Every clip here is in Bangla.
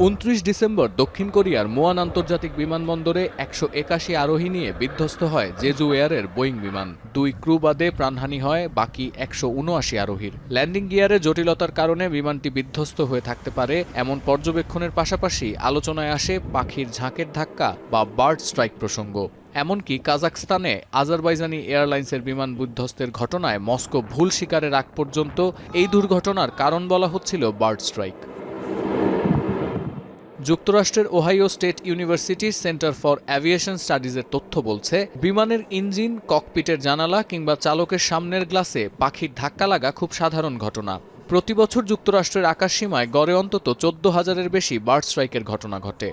২৯ ডিসেম্বর দক্ষিণ কোরিয়ার মুয়ান আন্তর্জাতিক বিমানবন্দরে ১৮১ আরোহী নিয়ে বিধ্বস্ত হয় জেজু এয়ারের বোয়িং বিমান। ২ ক্রু বাদে প্রাণহানি হয় বাকি ১৭৯ আরোহীর। ল্যান্ডিং গিয়ারে জটিলতার কারণে বিমানটি বিধ্বস্ত হয়ে থাকতে পারে এমন পর্যবেক্ষণের পাশাপাশি আলোচনায় আসে পাখির ঝাঁকের ধাক্কা বা বার্ড স্ট্রাইক প্রসঙ্গ। এমনকি কাজাখস্তানে আজারবাইজানি এয়ারলাইন্সের বিমান বিধ্বস্তের ঘটনায় মস্কো ভুল স্বীকারের আগ পর্যন্ত এই দুর্ঘটনার কারণ বলা হচ্ছিল বার্ড স্ট্রাইক। যুক্তরাষ্ট্রের ওহাইও স্টেট ইউনিভার্সিটির সেন্টার ফর অ্যাভিয়েশন স্টাডিজের তথ্য বলছে, বিমানের ইঞ্জিন, ককপিটের জানালা কিংবা চালকের সামনের গ্লাসে পাখির ধাক্কা লাগা খুব সাধারণ ঘটনা। প্রতি বছর যুক্তরাষ্ট্রের আকাশসীমায় গড়ে অন্তত ১৪,০০০-এর বেশি বার্ড স্ট্রাইকের ঘটনা ঘটে।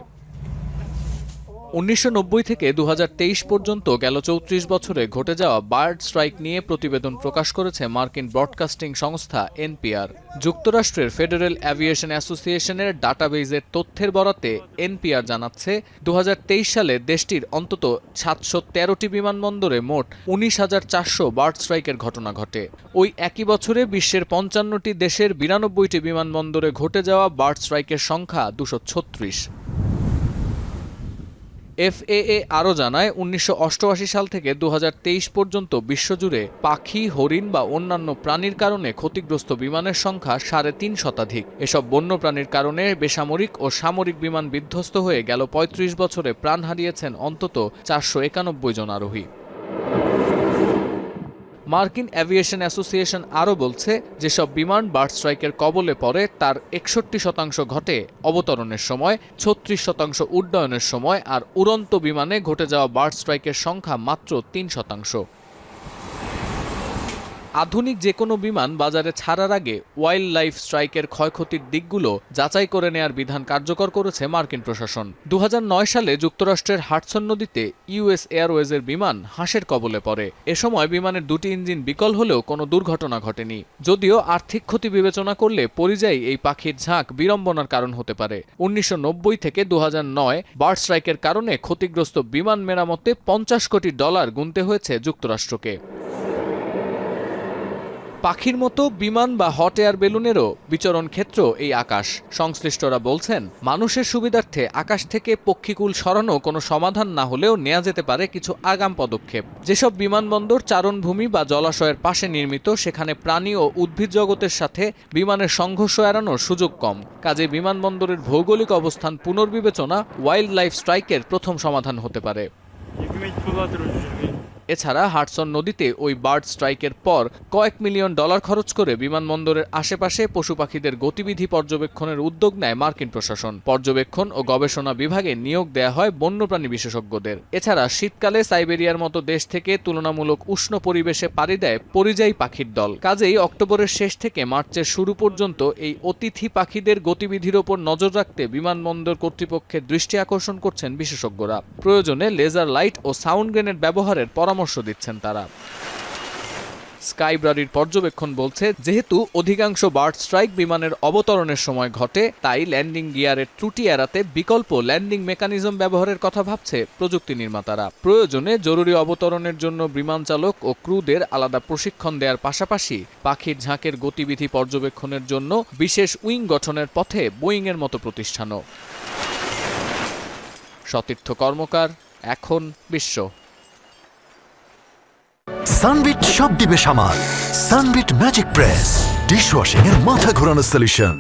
১৯৯০ থেকে ২০২৩ পর্যন্ত গেল ৩৪ বছরে ঘটে যাওয়া বার্ড স্ট্রাইক নিয়ে প্রতিবেদন প্রকাশ করেছে মার্কিন ব্রডকাস্টিং সংস্থা এনপিআর। যুক্তরাষ্ট্রের ফেডারেল অ্যাভিয়েশন অ্যাসোসিয়েশনের ডাটাবেজের তথ্যের বরাতে এনপিআর জানাচ্ছে, ২০২৩ সালে দেশটির অন্তত ৭১৩টি বিমানবন্দরে মোট ১৯,৪০০ বার্ড স্ট্রাইকের ঘটনা ঘটে। ওই একই বছরে বিশ্বের ৫৫টি দেশের ৯২টি বিমানবন্দরে ঘটে যাওয়া বার্ড স্ট্রাইকের সংখ্যা ২৩৬। এফএএ আরও জানায়, ১৯৮৮ সাল থেকে ২০২৩ পর্যন্ত বিশ্বজুড়ে পাখি, হরিণ বা অন্যান্য প্রাণীর কারণে ক্ষতিগ্রস্ত বিমানের সংখ্যা ৩.৫ শতাধিক। এসব বন্যপ্রাণীর কারণে বেসামরিক ও সামরিক বিমান বিধ্বস্ত হয়ে গেল ৩৫ বছরে প্রাণ হারিয়েছেন অন্তত ৪৯১ জন আরোহী। মার্কিন অ্যাভিয়েশন অ্যাসোসিয়েশন আরও বলছে, যেসব বিমান বার্ড স্ট্রাইকের কবলে পড়ে তার ৬১% ঘটে অবতরণের সময়, ৩৬% উড্ডয়নের সময়, আর উড়ন্ত বিমানে ঘটে যাওয়া বার্ড স্ট্রাইকের সংখ্যা মাত্র ৩%। আধুনিক যে কোনো বিমান বাজারে ছাড়ার আগে ওয়াইল্ড লাইফ স্ট্রাইকের ক্ষয়ক্ষতির দিকগুলো যাচাই করে নেয়ার বিধান কার্যকর করেছে মার্কিন প্রশাসন। ২০০৯ সালে যুক্তরাষ্ট্রের হাডসন নদীতে ইউএস এয়ারওয়েজের বিমান হাঁসের কবলে পড়ে। এ সময় বিমানের দুটি ইঞ্জিন বিকল হলেও কোনো দুর্ঘটনা ঘটেনি। যদিও আর্থিক ক্ষতি বিবেচনা করলে পরিযায়ী এই পাখির ঝাঁক বিড়ম্বনার কারণ হতে পারে। ১৯৯০ থেকে ২০০৯ বার্ড স্ট্রাইকের কারণে ক্ষতিগ্রস্ত বিমান মেরামতে $৫০ কোটি গুনতে হয়েছে যুক্তরাষ্ট্রকে। পাখির মতো বিমান বা হট এয়ার বেলুনেরও বিচরণ ক্ষেত্র এই আকাশ। সংশ্লিষ্টরা বলছেন, মানুষের সুবিধার্থে আকাশ থেকে পক্ষীকুল সরানো কোনো সমাধান না হলেও নেওয়া যেতে পারে কিছু আগাম পদক্ষেপ। যেসব বিমানবন্দর চারণভূমি বা জলাশয়ের পাশে নির্মিত, সেখানে প্রাণী ও উদ্ভিদ জগতের সাথে বিমানের সংঘর্ষ এড়ানোর সুযোগ কম। কাজে বিমানবন্দরের ভৌগোলিক অবস্থান পুনর্বিবেচনা ওয়াইল্ড লাইফ স্ট্রাইকের প্রথম সমাধান হতে পারে। এছাড়া হাডসন নদীতে ওই বার্ড স্ট্রাইকের পর কয়েক মিলিয়ন ডলার খরচ করে বিমানবন্দরের আশেপাশে পশু পাখিদের গতিবিধি পর্যবেক্ষণের উদ্যোগ নেয় মার্কিন প্রশাসন। পর্যবেক্ষণ ও গবেষণা বিভাগে নিয়োগ দেয়া হয় বন্যপ্রাণী বিশেষজ্ঞদের। এছাড়া শীতকালে সাইবেরিয়ার মতো দেশ থেকে তুলনামূলক উষ্ণ পরিবেশে পাড়ি দেয় পরিযায়ী পাখির দল। কাজেই অক্টোবরের শেষ থেকে মার্চের শুরু পর্যন্ত এই অতিথি পাখিদের গতিবিধির ওপর নজর রাখতে বিমানবন্দর কর্তৃপক্ষের দৃষ্টি আকর্ষণ করছেন বিশেষজ্ঞরা। প্রয়োজনে লেজার লাইট ও সাউন্ড গ্রেনেড ব্যবহারের পরামর্শ দিচ্ছেন তারা। স্কাইব্রারির পর্যবেক্ষণ বলছে, যেহেতু অধিকাংশ বার্ড স্ট্রাইক বিমানের অবতরণের সময় ঘটে, তাই ল্যান্ডিং গিয়ারের ত্রুটি এড়াতে বিকল্প ল্যান্ডিং মেকানিজম ব্যবহারের কথা ভাবছে প্রযুক্তি নির্মাতারা। প্রয়োজনে জরুরি অবতরণের জন্য বিমান চালক ও ক্রুদের আলাদা প্রশিক্ষণ দেওয়ার পাশাপাশি পাখির ঝাঁকের গতিবিধি পর্যবেক্ষণের জন্য বিশেষ উইং গঠনের পথে বোয়িংয়ের মতো প্রতিষ্ঠানও। সতীর্থ কর্মকার, এখন বিশ্ব। সানবিট সব দিবে সামাল। সানবিট ম্যাজিক প্রেস ডিশওয়াশিং এর মাথা ঘোরানো সলিউশন।